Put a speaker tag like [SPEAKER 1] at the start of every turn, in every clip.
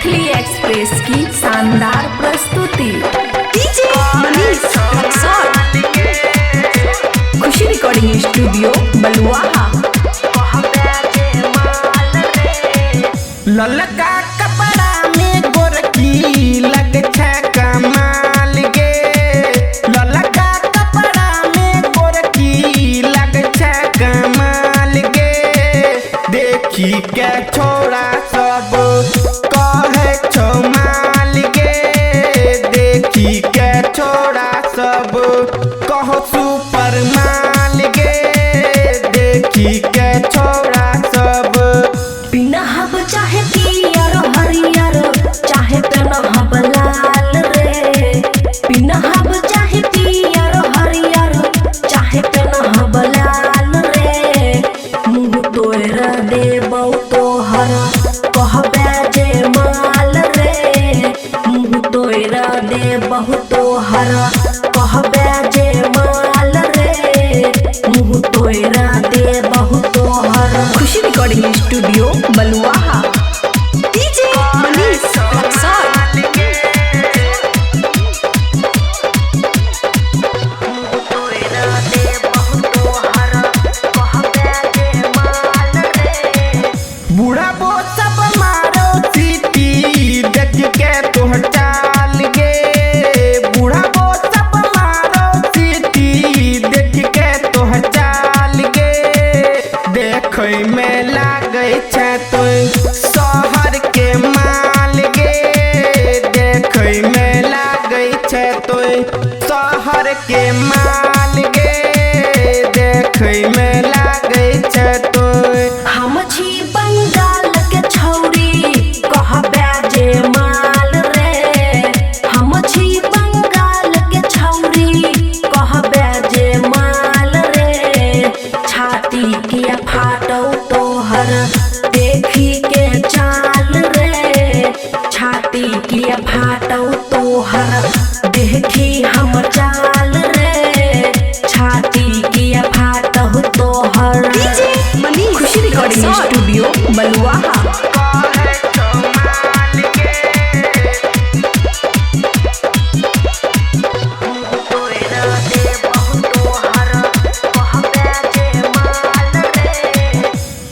[SPEAKER 1] Maithili express की शानदार प्रस्तुति। डीजे मनीष रक्सौल, खुशी रिकॉर्डिंग स्टूडियो बलुआहा।
[SPEAKER 2] ललका कपड़ा में गोरकी लग छे कमाल गे। ललका कपड़ा में गोरकी लग छे कमाल गे। देखी के छोड़ा सब कहे छो माल गे। देखी के छोड़ा सब कहो सुपर माल गे। देखी के छोड़ा सब
[SPEAKER 1] पिनहब चाहे पियर हरियर चाहे पेनहब लाल रे। पिनहब चाहे पियर हरियर चाहे पेनहब लाल रे। मुँह तोड़ देबौ तोहर कहबे जे माल रे। मुँह तोड़ देबौ तोहर कहबे जे माल रे। मुँह तोड़ देबौ तोहर। खुशी रिकॉर्डिंग स्टूडियो बलुआहा। डीजे मनीष रक्सौल,
[SPEAKER 2] बूढ़ा बो सब मारो सीटी देख के तोहर चाल गे। बूढ़ा बो सब मारो सीटी देख के तोहर चाल गे। देखै में लागै छै तो शहर के माल गे। देखै में लागै छै तो शहर के माल गे। देखै में लागै छै तो
[SPEAKER 1] हम छी बंगाल के छौरी कहबे जे माल रे। हम छी बंगाल के छौरी कहबे जे माल रे। छाती के फाटौ तोहर देखी के चाल रे। छाती के फाटौ तोहर देखी हम चाल रे। छाती के फाटौ तोहर। खुशी रिकॉर्डिंग स्टूडियो बलुआहा।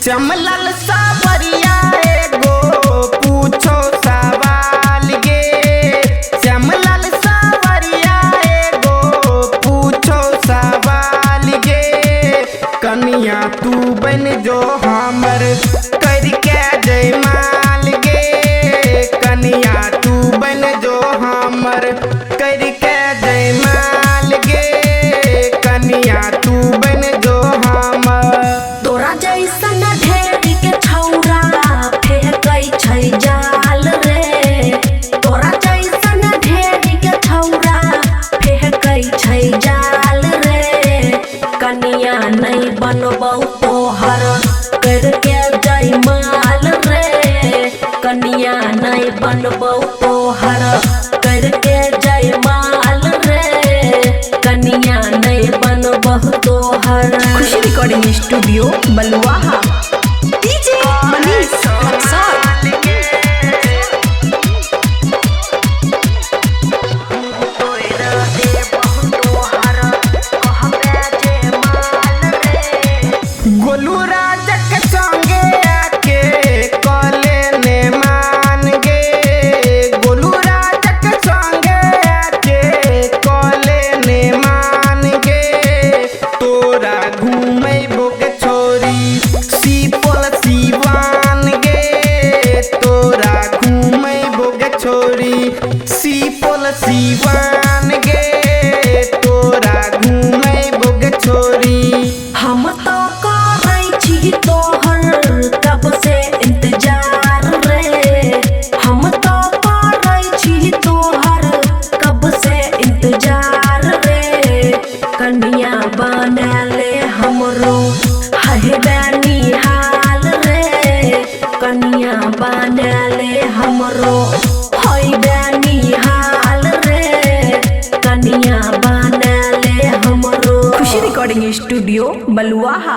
[SPEAKER 2] चमलल सावरिया एगो पूछो सवाल गे। चमलल सावरिया एगो पूछो सवाल गे। कनिया तू बन जो हमर करके जयमाल गे। कनिया तू बन जो हमर करके जयमाल गे। कनिया तू बन जो हमर।
[SPEAKER 1] तोरा जैसन ढेर के छौरा फेंकै छै जाल रे। तोरा जैसन ढेर के छौरा फेंकै छै जाल रे। कनिया नहीं बनबौ तोहर करके जयमाल रे। कनिया नहीं बनबौ तोहर करके जयमाल रे। कनिया नहीं बनबौ तोहर। खुशी रिकॉर्डिंग स्टूडियो बलुआहा। डीजे मनीष रक्सौल,
[SPEAKER 2] गोलू राजक संगे आके कले ने मान गे। गोलू राजक संगे आके कले ने मान गे। तोरा घूमै बोके छोरी सीपल सीवान गे। तोरा घूमै बोके छोरी सीपल सीवान गे। तोरा घूमै बोके छोरी
[SPEAKER 1] हम तो करै छी तोहर कब से इंतजार रे। हम तो करै छी तोहर कब से इंतजार रे। कनिया बनले हमरो हहे निहाल रे। कनिया बनले हमरो हई निहाल रे। कनिया बनले हमरो। खुशी रिकॉर्डिंग स्टूडियो बलुआहा।